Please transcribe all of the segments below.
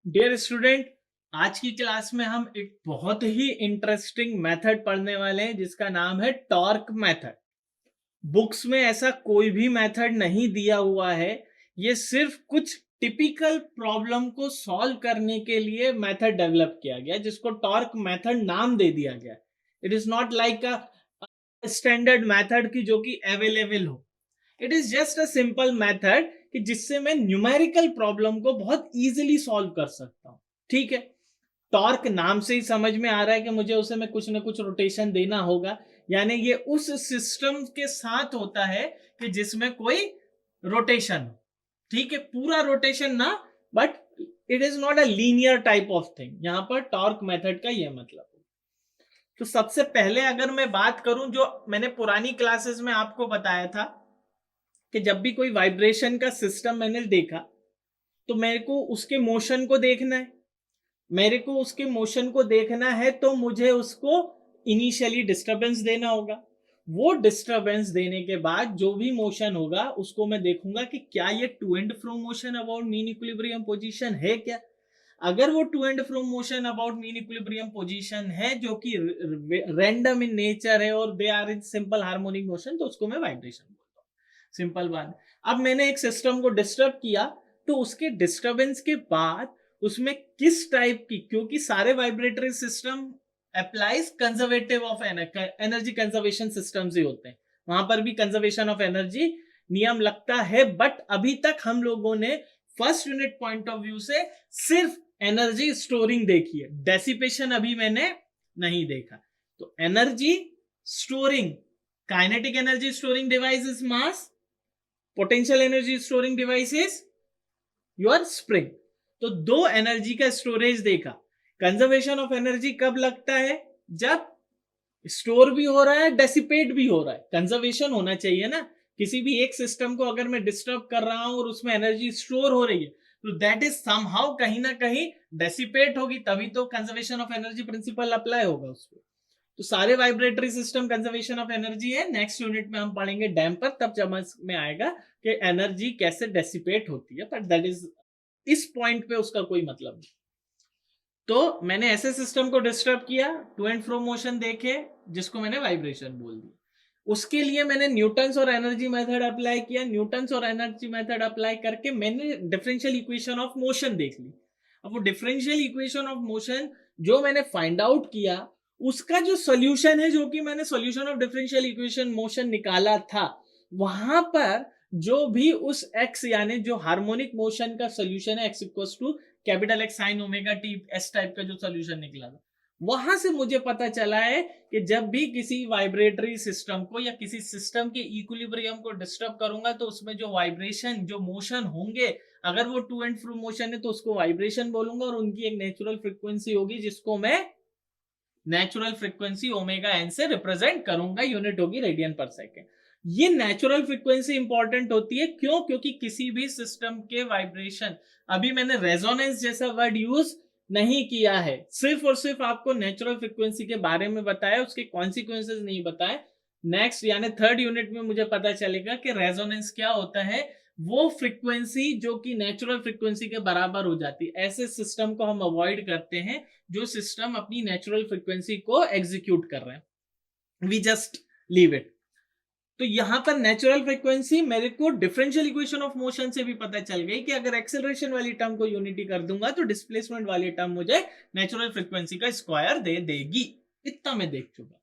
Dear student, आज की class में हम एक बहुत ही इंटरेस्टिंग मेथड पढ़ने वाले हैं जिसका नाम है टॉर्क मेथड। बुक्स में ऐसा कोई भी मेथड नहीं दिया हुआ है। ये सिर्फ कुछ टिपिकल प्रॉब्लम को सॉल्व करने के लिए मेथड डेवलप किया गया जिसको टॉर्क मेथड नाम दे दिया गया। It is not like a standard method की जो कि अवेलेबल हो। It is just a simple method कि जिससे मैं न्यूमेरिकल प्रॉब्लम को बहुत इजीली सॉल्व कर सकता हूं। ठीक है, टॉर्क नाम से ही समझ में आ रहा है कि मुझे उसे में कुछ ना कुछ रोटेशन देना होगा, यानी ये उस सिस्टम के साथ होता है कि जिसमें कोई रोटेशन हो। ठीक है, पूरा रोटेशन ना, but it is not a linear type of thing. यहां पर टॉर्क मेथड का यह मतलब है। तो सबसे पहले अगर मैं बात करूं, जो मैंने पुरानी क्लासेस में आपको बताया था कि जब भी कोई वाइब्रेशन का सिस्टम मैंने देखा तो मेरे को उसके मोशन को देखना है। मेरे को उसके मोशन को देखना है तो मुझे उसको इनिशियली डिस्टरबेंस देना होगा। वो डिस्टरबेंस देने के बाद जो भी मोशन होगा उसको मैं देखूंगा कि क्या ये to and fro motion about mean equilibrium position है क्या। अगर वो to and fro motion about mean equilibrium position है जो कि रैंडम इन नेचर है और they are in simple harmonic motion, तो उसको मैं वाइब्रेशन बोलता हूँ। सिंपल बात। अब मैंने एक सिस्टम को डिस्टर्ब किया तो उसके डिस्टरबेंस के बाद उसमें किस टाइप की, क्योंकि सारे vibratory system applies conservative of energy conservation systems ही होते हैं, वहां पर भी कंजर्वेशन ऑफ एनर्जी नियम लगता है। बट अभी तक हम लोगों ने first unit point of view से सिर्फ एनर्जी स्टोरिंग देखी है, डेसिपेशन अभी मैंने नहीं देखा। तो energy storing, kinetic energy storing device is mass, potential energy storing device is your spring. तो दो एनर्जी का स्टोरेज देखा। कंजर्वेशन ऑफ एनर्जी कब लगता है? जब स्टोर भी हो रहा है, डेसिपेट भी हो रहा है। कंजर्वेशन होना चाहिए ना। किसी भी एक सिस्टम को अगर मैं डिस्टर्ब कर रहा हूं और उसमें एनर्जी स्टोर हो रही है तो दैट इज समहाउ कहीं ना कहीं डेसिपेट होगी, तभी तो conservation of energy principal apply होगा उस पर। तो सारे vibratory system conservation of energy है। नेक्स्ट यूनिट में हम पढ़ेंगे डैम्पर, तब समझ में आएगा कि एनर्जी कैसे डेसिपेट होती है, बट दैट इज इस पॉइंट पे उसका कोई मतलब नहीं। तो मैंने ऐसे सिस्टम को डिस्टर्ब किया, टू एंड फ्रो मोशन देखे, जिसको मैंने वाइब्रेशन बोल दिया। उसके लिए मैंने न्यूटन्स और एनर्जी मेथड अप्लाई किया। न्यूटन्स और एनर्जी मेथड अप्लाई करके मैंने डिफरेंशियल इक्वेशन ऑफ मोशन देख ली। अब वो डिफरेंशियल इक्वेशन ऑफ मोशन जो मैंने फाइंड आउट किया, उसका जो सोल्यूशन है, जो कि मैंने solution of differential equation motion निकाला था, वहां पर जो भी उस एक्स यानी जो हार्मोनिक मोशन का सोल्यूशन है, x equals to capital x sine omega t s type का जो सोल्यूशन निकला था, वहां से मुझे पता चला है कि जब भी किसी वाइब्रेटरी सिस्टम को या किसी सिस्टम के इक्विलिब्रियम को डिस्टर्ब करूंगा तो उसमें जो वाइब्रेशन, जो मोशन होंगे, अगर वो टू एंड फ्रो मोशन है तो उसको वाइब्रेशन बोलूंगा और उनकी एक नेचुरल फ्रीक्वेंसी होगी जिसको मैं नेचुरल फ्रीक्वेंसी ओमेगा एन से रिप्रेजेंट करूंगा। यूनिट होगी रेडियन पर सेकेंड। ये नेचुरल फ्रीक्वेंसी इंपॉर्टेंट होती है, क्यों? क्योंकि किसी भी सिस्टम के वाइब्रेशन, अभी मैंने रेजोनेंस जैसा वर्ड यूज नहीं किया है, सिर्फ और सिर्फ आपको नेचुरल फ्रीक्वेंसी के बारे में बताया, उसके कॉन्सिक्वेंसेस नहीं बताए। नेक्स्ट यानी थर्ड यूनिट में मुझे पता चलेगा कि रेजोनेंस क्या होता है। वो फ्रीक्वेंसी जो कि नेचुरल फ्रीक्वेंसी के बराबर हो जाती है, ऐसे सिस्टम को हम अवॉइड करते हैं जो सिस्टम अपनी नेचुरल फ्रीक्वेंसी को एग्जीक्यूट कर रहे हैं। We just leave it. तो यहां पर नेचुरल फ्रीक्वेंसी मेरे को डिफरेंशियल इक्वेशन ऑफ मोशन से भी पता चल गई कि अगर एक्सेलरेशन वाली टर्म को यूनिटी कर दूंगा तो डिस्प्लेसमेंट वाली टर्म मुझे नेचुरल फ्रीक्वेंसी का स्क्वायर दे देगी। इतना मैं देख चुका।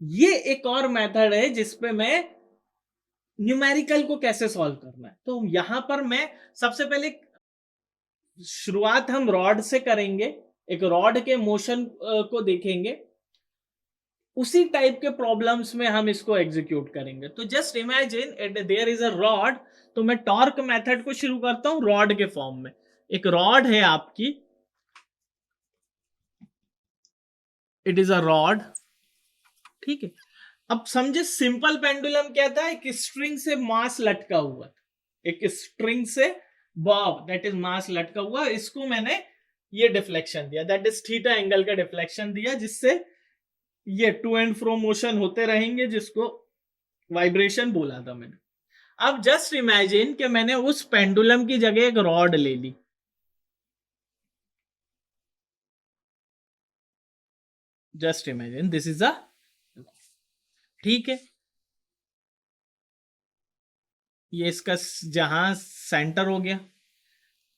ये एक और मेथड है जिसपे मैं न्यूमेरिकल को कैसे सॉल्व करना है। तो यहां पर मैं सबसे पहले शुरुआत हम रॉड से करेंगे, एक रॉड के मोशन को देखेंगे, उसी टाइप के प्रॉब्लम्स में हम इसको एग्जीक्यूट करेंगे। तो just imagine there is a rod. तो मैं टॉर्क मेथड को शुरू करता हूं रॉड के फॉर्म में। एक रॉड है आपकी, इट इज अ रॉड। ठीक है, अब समझे सिंपल पेंडुलम क्या था, एक स्ट्रिंग से मास लटका हुआ, एक स्ट्रिंग से बॉब दैट इज मास लटका हुआ, इसको मैंने ये डिफ्लेक्शन दिया, दैट इज थीटा एंगल का डिफ्लेक्शन दिया, जिससे ये टू एंड फ्रो मोशन होते रहेंगे, जिसको वाइब्रेशन बोला था मैंने। अब जस्ट इमेजिन कि मैंने उस पेंडुलम की जगह एक रॉड ले ली। Just imagine this is a, ठीक है, ये इसका जहां सेंटर हो गया।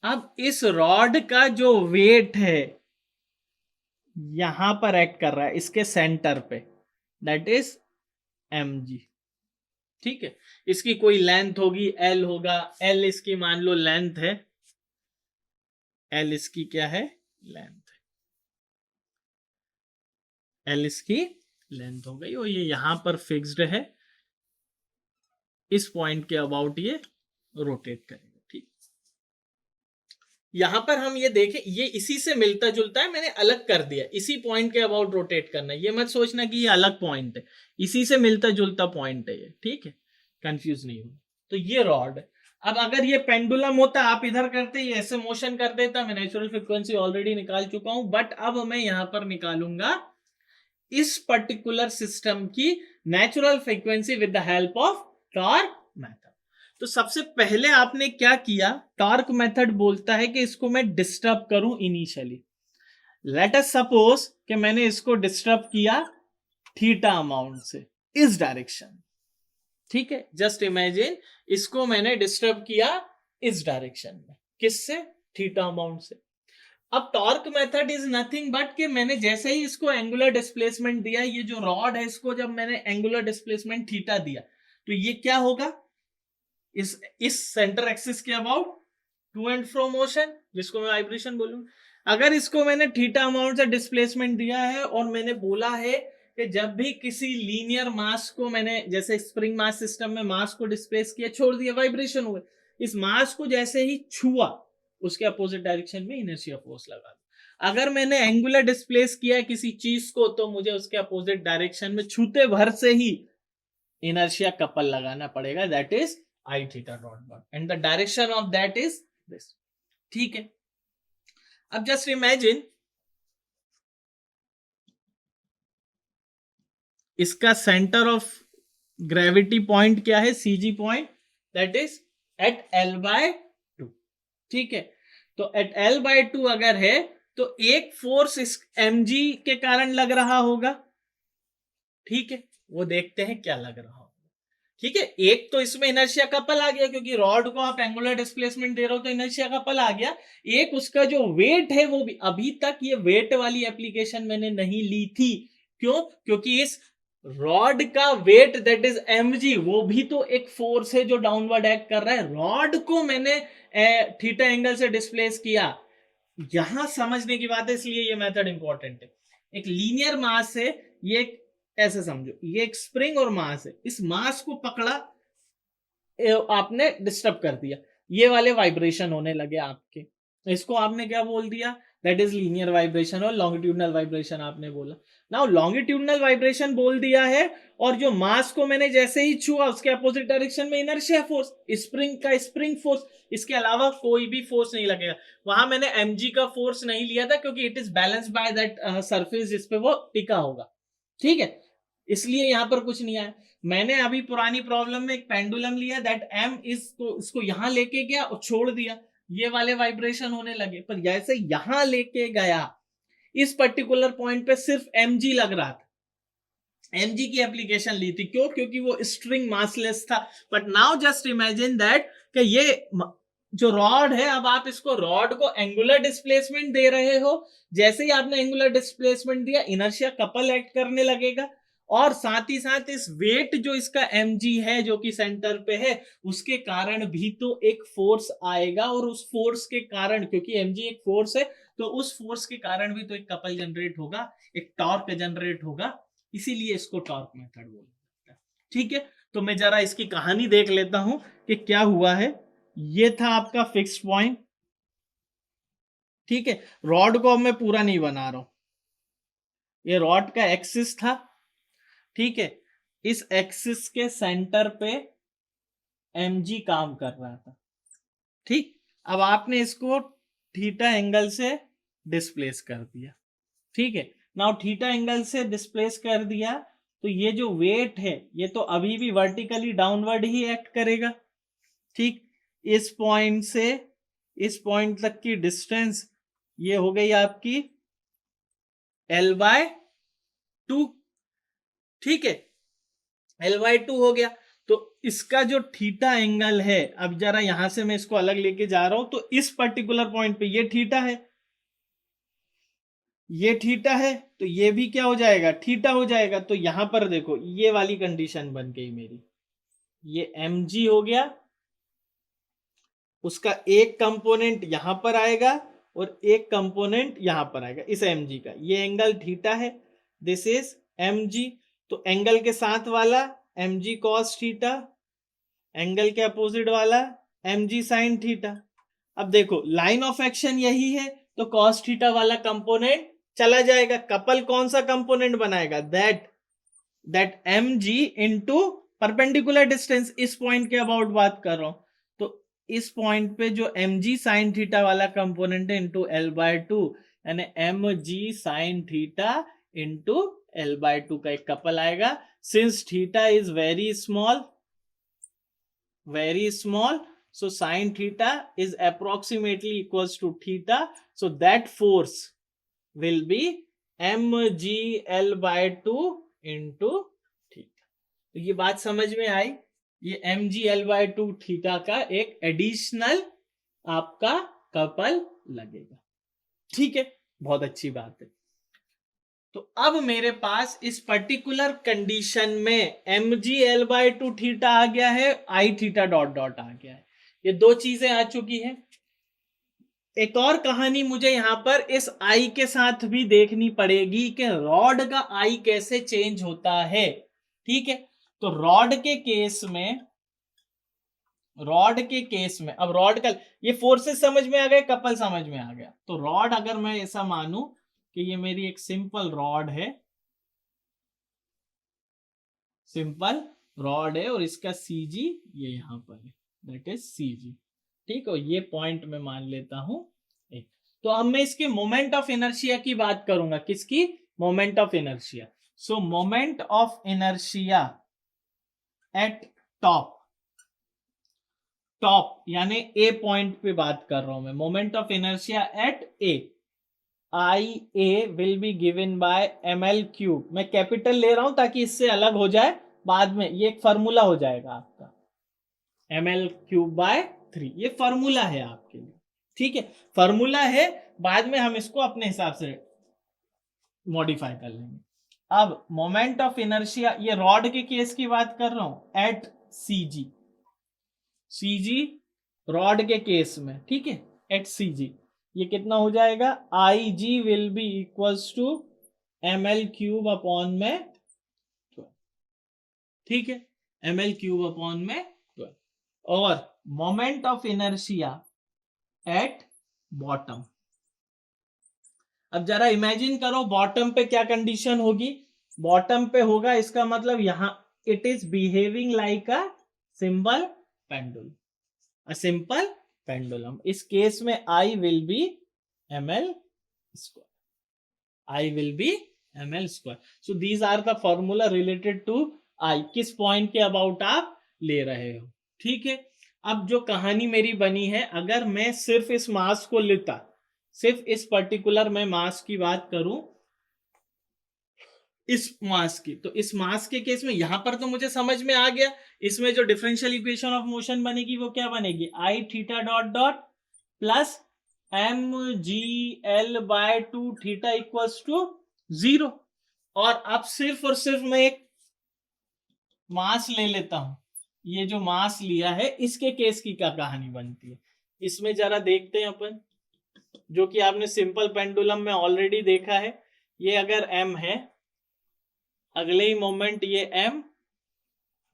अब इस रॉड का जो वेट है यहां पर एक्ट कर रहा है इसके सेंटर पे, दैट इज mg। ठीक है, इसकी कोई लेंथ होगी, एल होगा, एल इसकी मान लो लेंथ है, एल इसकी क्या है, लेंथ है, एल इसकी लेंथ हो गई और ये यहां पर फिक्स्ड है, इस पॉइंट के अबाउट ये रोटेट करेगा। ठीक, यहां पर हम ये देखें, ये इसी से मिलता जुलता है, मैंने अलग कर दिया, इसी पॉइंट के अबाउट रोटेट करना है, ये मत सोचना कि ये अलग पॉइंट है, इसी से मिलता जुलता पॉइंट है ये। ठीक है, कंफ्यूज नहीं हो। तो ये रॉड है। अब अगर ये पेंडुलम होता, आप इधर करते, ये ऐसे मोशन कर देता, मैं नेचुरल फ्रीक्वेंसी ऑलरेडी निकाल चुका हूं, बट अब मैं यहां पर निकालूंगा इस पर्टिकुलर सिस्टम की natural frequency with the help of torque method. तो सबसे पहले आपने क्या किया, टॉर्क मेथड बोलता है कि इसको मैं डिस्टर्ब करूं इनिशियली। लेट अस सपोज कि मैंने इसको डिस्टर्ब किया थीटा अमाउंट से इस डायरेक्शन। ठीक है, जस्ट इमेजिन इसको मैंने डिस्टर्ब किया इस डायरेक्शन में, किससे, थीटा अमाउंट से। अब torque method is nothing but कि मैंने जैसे ही इसको एंगुलर डिस्प्लेसमेंट दिया, ये जो रॉड है इसको जब मैंने एंगुलर डिस्प्लेसमेंट थीटा दिया, तो ये क्या होगा, इस सेंटर एक्सिस के about to and fro motion, जिसको मैं वाइब्रेशन बोलूंगा। अगर इसको मैंने थीटा अमाउंट से डिस्प्लेसमेंट दिया है और मैंने बोला है कि जब भी किसी लीनियर मास को मैंने, जैसे स्प्रिंग मास सिस्टम में मास को डिस्प्लेस किया, छोड़ दिया, वाइब्रेशन हुए, इस मास को जैसे ही छुआ उसके अपोजिट डायरेक्शन में इनर्शिया फोर्स लगा दो। अगर मैंने एंगुलर डिस्प्लेस किया किसी चीज को, तो मुझे उसके अपोजिट डायरेक्शन में छूते भर से ही इनर्शिया कपल लगाना पड़ेगा, that is I theta dot one, and the direction of that is this. ठीक है, अब जस्ट इमेजिन इसका सेंटर ऑफ ग्रेविटी पॉइंट क्या है, CG point, that is at L by two. ठीक है, तो एट एल बाय टू अगर है तो एक फोर्स इस mg के कारण लग रहा होगा। ठीक है, वो देखते हैं क्या लग रहा होगा। ठीक है, एक तो इसमें इनर्शिया कपल आ गया, क्योंकि रॉड को आप एंगुलर डिस्प्लेसमेंट दे रहे हो तो इनर्शिया कपल आ गया। एक उसका जो वेट है वो भी, अभी तक ये वेट वाली एप्लीकेशन मैंने नहीं ली थी, क्यों, क्योंकि इस रॉड का वेट दैट इज mg, वो भी तो एक फोर्स है जो डाउनवर्ड एक्ट कर रहा है। रॉड को मैंने थीटा एंगल से डिस्प्लेस किया, यहां समझने की बात है, इसलिए ये मेथड इंपॉर्टेंट है। एक लीनियर मास है, ये ऐसे समझो, ये एक स्प्रिंग और मास है, इस मास को पकड़ा, आपने डिस्टर्ब कर दिया, ये वाले वाइब्रेशन होने लगे आपके, इसको आपने क्या बोल दिया, दैट इज लीनियर वाइब्रेशन, और लॉन्गिट्यूडनल वाइब्रेशन आपने बोला। नाउ लॉन्गिट्यूडनल वाइब्रेशन बोल दिया है, और जो मास को मैंने जैसे ही छुआ उसके अपोजिट डायरेक्शन में इनर्शिया फोर्स, स्प्रिंग का स्प्रिंग फोर्स, इसके अलावा कोई भी फोर्स नहीं लगेगा। वहां मैंने mg का फोर्स नहीं लिया था, क्योंकि it is balance by that surface जिसपे वो टिका होगा। ठीक है, इसलिए यहां पर कुछ नहीं आया। मैंने अभी पुरानी प्रॉब्लम में एक पेंडुलम लिया, दैट m इसको यहां लेके गया और छोड़ दिया, ये वाले वाइब्रेशन होने लगे। पर जैसे यहां लेके गया, इस पर्टिकुलर पॉइंट पे सिर्फ mg लग रहा था, mg की एप्लीकेशन ली थी, क्यों, क्योंकि वो स्ट्रिंग मासलेस था। But now just imagine that कि ये जो रॉड है, अब आप इसको रॉड को एंगुलर डिस्प्लेसमेंट दे रहे हो, जैसे ही आपने एंगुलर डिस्प्लेसमेंट दिया, इनर्शिया कपल एक्ट करने लगेगा, और साथ ही साथ इस वेट जो इसका mg है जो कि सेंटर पे है, उसके कारण भी तो एक फोर्स आएगा, और उस फोर्स के कारण, क्योंकि mg एक फोर्स है, तो उस फोर्स के कारण भी तो एक कपल जनरेट होगा, एक टॉर्क जनरेट होगा, इसीलिए इसको टॉर्क मेथड बोला जाता है। ठीक है, तो मैं जरा इसकी कहानी देख लेता हूं कि क्या हुआ है। ये था आपका फिक्स्ड पॉइंट। ठीक है, रॉड को अब मैं पूरा नहीं बना रहा हूं, ये रॉड का एक्सिस था। ठीक है, इस एक्सिस के सेंटर पे mg काम कर रहा था। ठीक, अब आपने इसको थीटा एंगल से डिस्प्लेस कर दिया। ठीक है, नाउ थीटा एंगल से डिस्प्लेस कर दिया, तो ये जो वेट है ये तो अभी भी वर्टिकली डाउनवर्ड ही एक्ट करेगा। ठीक, इस पॉइंट से इस पॉइंट तक की डिस्टेंस ये हो गई आपकी L/2, 2, ठीक है, L/2 हो गया। तो इसका जो थीटा एंगल है, अब जरा यहां से मैं इसको अलग लेके जा रहा हूं, तो इस पर्टिकुलर पॉइंट पे ये थीटा है, ये थीटा है, तो ये भी क्या हो जाएगा, थीटा हो जाएगा। तो यहां पर देखो ये वाली कंडीशन बन गई मेरी, ये mg हो गया, उसका एक कंपोनेंट यहां पर आएगा और एक कंपोनेंट यहां पर आएगा इस mg का, ये एंगल थीटा है, दिस इज mg। तो एंगल के साथ वाला mg cos थीटा, एंगल के अपोजिट वाला mg sin थीटा। अब देखो लाइन ऑफ एक्शन यही है, तो cos थीटा वाला कंपोनेंट चला जाएगा, कपल कौन सा कंपोनेंट बनाएगा, that mg into perpendicular distance, इस पॉइंट के अबाउट बात कर रहा हूं। तो इस पॉइंट पे जो mg sin थीटा वाला कंपोनेंट है इंटू L/2, यानी mg sin theta into L/2 का एक कपल आएगा। Since theta is very small, so sin theta is approximately equals to theta, so that force will be mg/2 into theta। तो ये बात समझ में आई, ये mg/2 थीटा का एक एडिशनल आपका कपल लगेगा, ठीक है, बहुत अच्छी बात है। तो अब मेरे पास इस पर्टिकुलर कंडीशन में mg/2 थीटा आ गया है, आई थीटा डॉट डॉट आ गया है, ये दो चीजें आ चुकी हैं। एक और कहानी मुझे यहां पर इस आई के साथ भी देखनी पड़ेगी कि रॉड का आई कैसे चेंज होता है, ठीक है। तो रॉड के केस में अब रॉड का ये फोर्सेस समझ में आ गए, कपल समझ में आ गया। तो रॉड अगर मैं ऐसा मानूं कि ये मेरी एक सिंपल रॉड है, और इसका CG ये यहां पर है, दैट इज CG, ठीक है। ये पॉइंट में मान लेता हूं एक। तो अब मैं इसके मोमेंट ऑफ इनर्शिया की बात करूंगा, किसकी, moment of inertia. So moment of inertia at top यानी ए पॉइंट पे बात कर रहा हूं मैं, moment of inertia at A, IA will be given by ml3। मैं कैपिटल ले रहा हूं ताकि इससे अलग हो जाए, बाद में ये एक फॉर्मूला हो जाएगा आपका, ml3/3, ये फॉर्मूला है आपके लिए, ठीक है, फॉर्मूला है, बाद में हम इसको अपने हिसाब से मॉडिफाई कर लेंगे। अब मोमेंट ऑफ इनर्शिया, ये रॉड के केस की बात कर रहा हूं, एट CG रॉड के केस में, ठीक है, एट CG ये कितना हो जाएगा, IG will be equals to ml3/में 12, ठीक है, ml3/में 12। और moment of inertia at bottom, अब जरा इमेजिन करो बॉटम पे क्या कंडीशन होगी, बॉटम पे होगा, इसका मतलब यहां it is behaving like a simple pendulum, simple pendulum. इस केस में I will be ml square, so these are the formula related to I, किस पॉइंट के अबाउट आप ले रहे हो, ठीक है। अब जो कहानी मेरी बनी है, अगर मैं सिर्फ इस मास को लेता, सिर्फ इस पर्टिकुलर मैं मास की बात करूं, इस मास की, तो इस मास के केस में यहां पर तो मुझे समझ में आ गया, इसमें जो डिफरेंशियल इक्वेशन ऑफ मोशन बनेगी वो क्या बनेगी, I theta dot dot plus mg/2 theta equals to 0। और अब सिर्फ और सिर्फ मैं एक मास ले लेता हूं, ये जो मास लिया है इसके केस की क्या कहानी बनती है, इसमें जरा देखते हैं अपन, जो कि आपने सिंपल पेंडुलम में ऑलरेडी देखा है। ये अगर m है, अगले ही मोमेंट ये m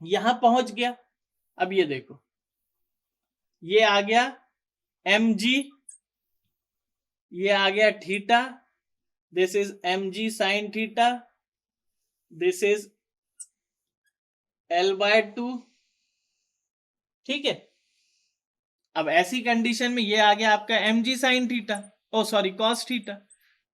यहां पहुंच गया, अब ये देखो ये आ गया mg, ये आ गया theta, this is mg sin theta, this is L/2, ठीक है। अब ऐसी कंडीशन में ये आ गया आपका mg sin थीटा, ओ सॉरी cos थीटा,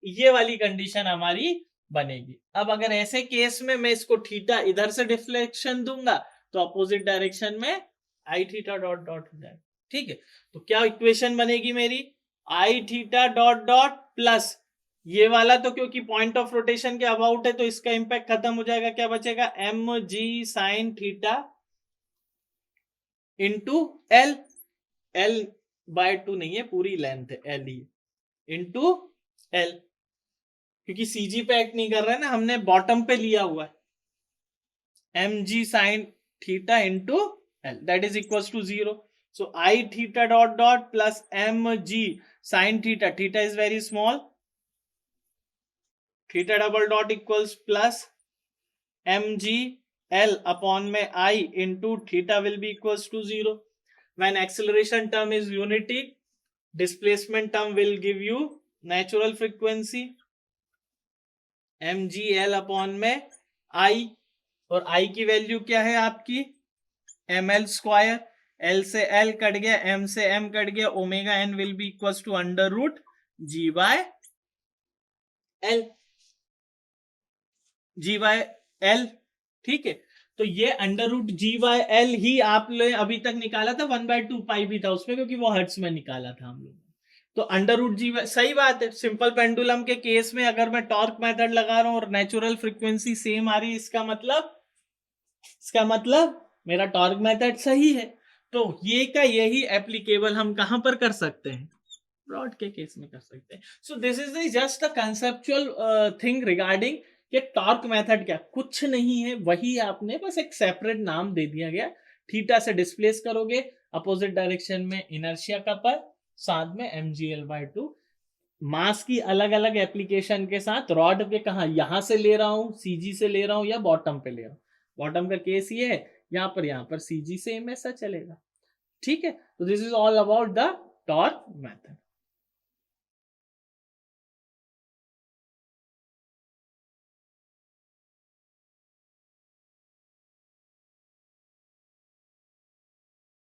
ये वाली कंडीशन हमारी बनेगी। अब अगर ऐसे केस में मैं इसको थीटा इधर से डिफ्लेक्शन दूंगा, तो अपोजिट डायरेक्शन में आई थीटा डॉट डॉट हो जाएगा, ठीक है। तो क्या इक्वेशन बनेगी मेरी, I theta dot dot plus ये वाला तो क्योंकि पॉइंट ऑफ रोटेशन के अबाउट है तो इसका इंपैक्ट खत्म हो जाएगा, क्या बचेगा, m g sine theta into L, L by 2 नहीं है, पूरी लेंथ है एल ही, इंटू एल, क्योंकि सीजी पे एक्ट नहीं कर रहा है ना, हमने बॉटम पे लिया हुआ है, m g sine theta into L that is equal to 0. So I theta dot dot plus m g sine theta, theta is very small, theta double dot equals plus mg L upon में I into theta will be equals to 0. When acceleration term is unity, displacement term will give you natural frequency mg L upon में I, और I की value क्या है आपकी ml square, L से L cut गया, M से M cut गया, omega n will be equals to under root g by L, g by L. ठीक है, तो ये under root g by L ही आपने अभी तक निकाला था, 1/2 पाई भी था उसमें क्योंकि वो हर्ट्ज में निकाला था हम लोग. तो अंडर रूट जी वाई सही बात है. सिंपल पेंडुलम के केस में अगर मैं टॉर्क मेथड लगा रहा हूं और नेचुरल फ्रीक्वेंसी सेम आ रही है, इसका मतलब मेरा टॉर्क मेथड सही है. तो ये का यही एप्लीकेबल हम कहां पर कर सकते हैं, रॉड के केस में कर सकते हैं. So this is just a conceptual thing regarding ये टॉर्क मेथड, क्या कुछ नहीं है, वही आपने बस एक सेपरेट नाम दे दिया गया. थीटा से डिस्प्लेस करोगे अपोजिट डायरेक्शन में इनर्शिया का पद, साथ में mgl/2, मास की अलग अलग एप्लीकेशन के साथ. रॉड के कहा यहां से ले रहा हूं, सीजी से ले रहा हूं या बॉटम पे ले रहा हूं, बॉटम का केस ये है, यहां पर सीजी से एम ऐसा चलेगा. ठीक है, तो this is all about the torque method.